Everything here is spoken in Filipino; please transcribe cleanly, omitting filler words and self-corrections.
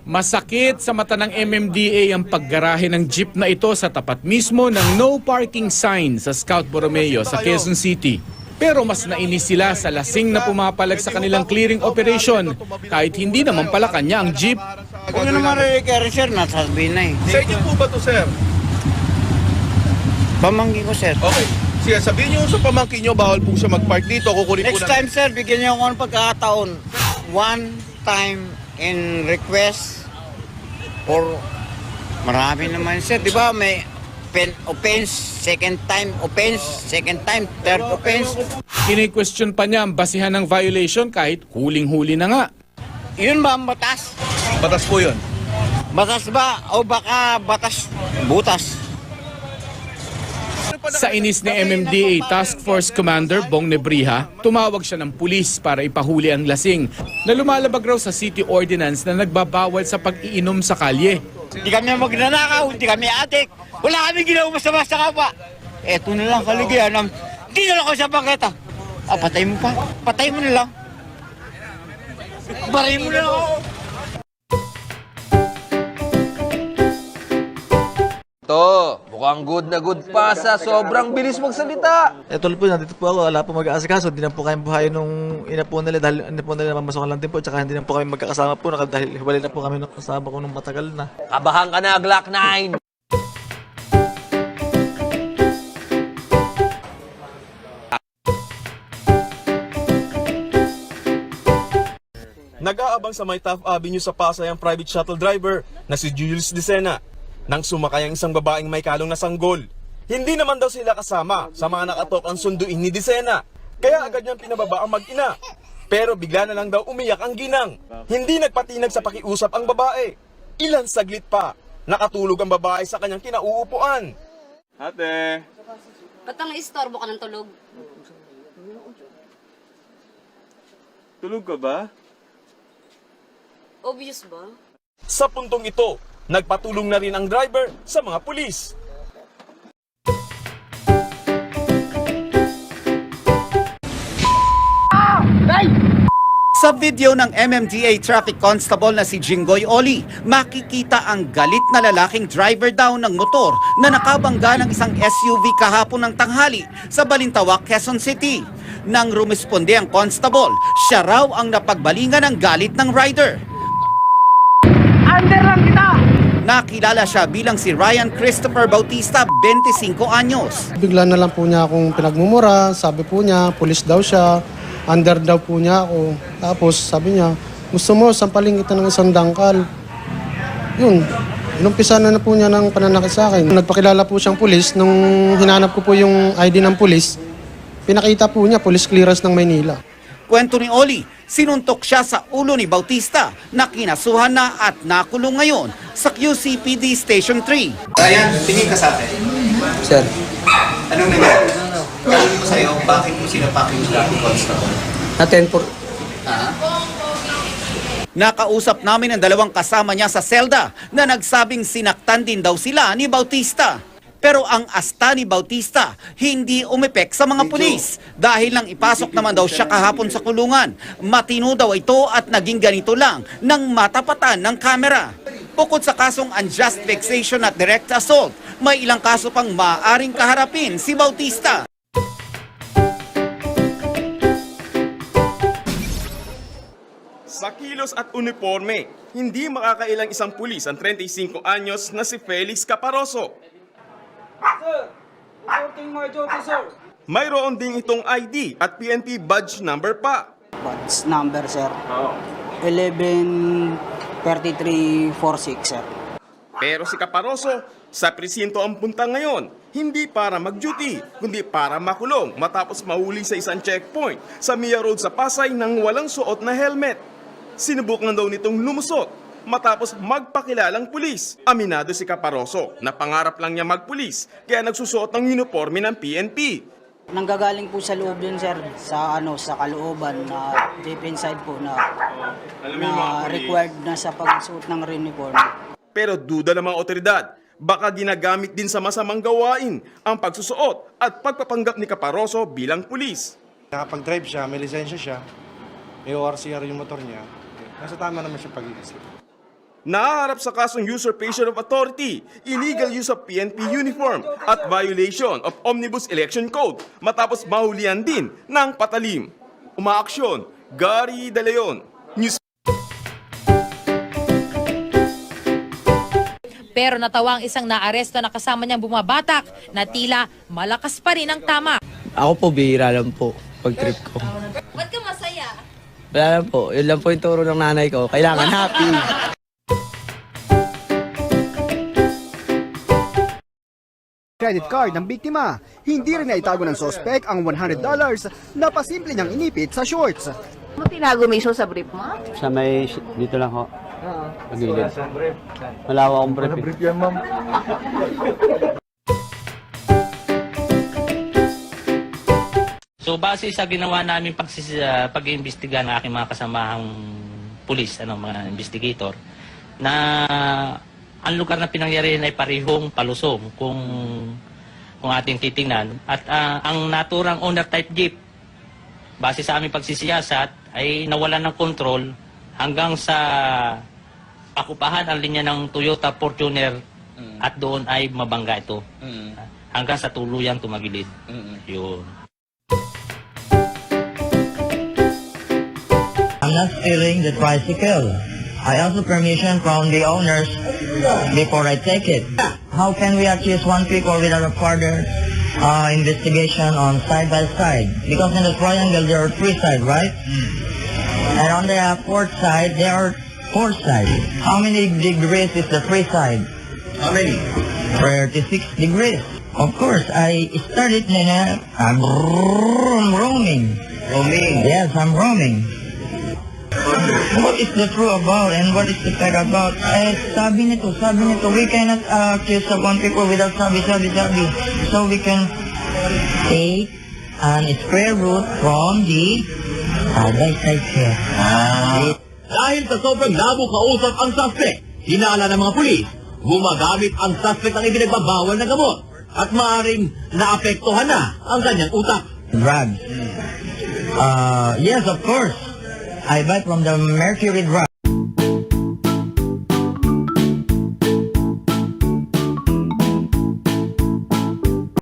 Masakit sa mata ng MMDA ang paggarahe ng jeep na ito sa tapat mismo ng no parking sign sa Scout Borromeo sa Quezon City. Pero mas nainis sila sa lasing na pumapalag sa kanilang clearing operation kahit hindi naman pala kanya ang jeep. Kung yun naman rin sir, nasasabihin na eh. Sa inyo po ba to, sir? Pamangkin ko sir. Okay. Sige, sabihin nyo sa pamangkin nyo, bawal po siya mag-park dito. Kukunin po Next na. time sir, bigyan niyo ako ng pagkakataon. One time in request or marami naman sir. Di ba may offense, second time offense, second time, third offense. Kini-question pa niya ang basihan ng violation kahit huling-huli na nga. Yun ba ang batas? Batas po yun. Batas ba? O baka batas butas? Sa inis ni MMDA Task Force Commander Bong Nebriha, tumawag siya ng pulis para ipahuli ang lasing na lumalabag raw sa city ordinance na nagbabawal sa pag-iinom sa kalye. Hindi kami magnanakaw, hindi kami adik. Wala kami ginawa masama sa kapwa. Eto na lang kaligayan namin. Hindi na lang ako sa bangketa. Patay mo pa. Patay mo na lang. Patay mo na lang ako. To, mukhang good na good pa sa sobrang bilis magsalita. Tuloy po, nandito po ako, wala po mag-aasikaso, hindi na po kayang buhayin nung ina po nila dahil hindi po nila mamasokan lang din po, tsaka hindi na po kami magkakasama po dahil hiwalay na po kami nung kasama ko nung matagal na. Kabahan ka na, Glock 9. Nag-aabang sa may Taft Avenue sa Pasay ang private shuttle driver na si Julius Dicena nang sumakay ang isang babaeng may kalong na sanggol. Hindi naman daw sila kasama sa mga nakatok ang sunduin ni Dicena, kaya agad niyang pinababa ang mag-ina. Pero bigla na lang daw umiyak ang ginang. Hindi nagpatinag sa pakiusap ang babae. Ilang saglit pa, nakatulog ang babae sa kanyang kinauupuan. Ate! Ba't ang istorbo ka ng tulog? Tulog ka ba? Obvious ba? Sa puntong ito, nagpatulong na rin ang driver sa mga pulis. Sa video ng MMDA Traffic Constable na si Jinggoy Oli, makikita ang galit na lalaking driver daw ng motor na nakabangga ng isang SUV kahapon ng tanghali sa Balintawak, Quezon City. Nang rumisponde ang constable, siya raw ang napagbalingan ng galit ng rider. Nakilala siya bilang si Ryan Christopher Bautista, 25 anyos. Bigla na lang po niya akong pinagmumura, sabi po niya, pulis daw siya, under daw po niya ako. Tapos sabi niya, gusto mo, sampaling kita ng isang dangkal. Yun, inumpisa na po niya ng pananakit sa akin. Nagpakilala po siyang pulis, nung hinanap ko po yung ID ng pulis, pinakita po niya, police clearance ng Maynila. Kwento ni Oli, sinuntok siya sa ulo ni Bautista na kinasuhan na at nakulong ngayon sa QCPD Station 3. Ryan, tingin ka sa akin. Sir, Anong nangyari? Tanong mo sa'yo, bakit mo sinapak yung traffic constable? Nakausap namin ang dalawang kasama niya sa selda na nagsabing sinaktan din daw sila ni Bautista. Pero ang asta ni Bautista hindi umepek sa mga pulis dahil nang ipasok naman daw siya kahapon sa kulungan. Matino daw ito at naging ganito lang nang matapatan ng kamera. Bukod sa kasong unjust vexation at direct assault, may ilang kaso pang maaaring kaharapin si Bautista. Sa kilos at uniforme, hindi makakailang isang pulis ang 35 anyos na si Felix Caparoso. Sir, reporting my duty, sir. Mayroon ding itong ID at PNP badge number pa. Badge number, sir. 113346, sir. Pero si Caparoso, sa presinto ang punta ngayon, hindi para mag-duty, kundi para makulong matapos mahuli sa isang checkpoint sa Mia Road sa Pasay nang walang suot na helmet. Sinubukan daw nitong lumusot matapos magpakilalang pulis. Aminado si Caparoso na pangarap lang niya magpulis kaya nagsusuot ng uniforme ng PNP. Nanggagaling po sa loob yun, sir, sa sa kalooban na deep inside po na required na sa pagsuot ng uniform. Pero duda ng mga otoridad, baka ginagamit din sa masamang gawain ang pagsusuot at pagpapanggap ni Caparoso bilang pulis. Nakapag-drive siya, may lisensya siya, may ORCR yung motor niya, nasa tama naman siya pag-iisip. nahaharap sa kasong usurpation of authority, illegal use of PNP uniform at violation of Omnibus Election Code matapos mahulihan din ng patalim. Umaaksyon, Gary De Leon, News. Pero natawa ang isang naaresto na kasama niyang bumabatak na tila malakas pa rin ang tama. Ako po, bihira lang po pag trip ko. Ba't ka masaya? Wala lang po, yun lang po yung turo ng nanay ko. Kailangan happy. Credit card ng biktima. Hindi rin naitago ng sospek ang $100 na pasimple niyang inipit sa shorts. Mo tinago mismo sa brief mo? Sa may, dito lang ho. Pagilid. Malawa akong brief. Yan, ma'am. So base sa ginawa namin pag-iimbestiga ng aking mga kasamahang pulis, mga investigator, na ang lugar na pinangyarihan ay parehong palusong kung ating titingnan. At ang naturang owner type jeep, base sa aming pagsisiyasat, ay nawalan ng kontrol hanggang sa pakupahan ang linya ng Toyota Fortuner at doon ay mabangga ito. Hanggang sa tuluyang tumagilid. Yun. I'm not stealing the tricycle. I ask permission from the owners before I take it. How can we accuse one people without a further investigation on side by side? Because in the triangle there are 3 sides, right? And on the 4th side there are 4 sides. How many degrees is the 3 side? How many? 36 degrees. Of course, I started I'm roaming. Roaming? Yes, I'm roaming. What is the truth about and what is the fact about? Sabi nito, we cannot accuse one people without sabi. So we can take an square root from the side here. Dahil sa sobrang labo kausap ang suspect, hinala ng mga pulis, gumagamit ang suspect ng ibinagbabawal na gamot at maaaring naapektuhan na ang kanyang utak. Drugs. Yes, of course. I buy from the mercury drug.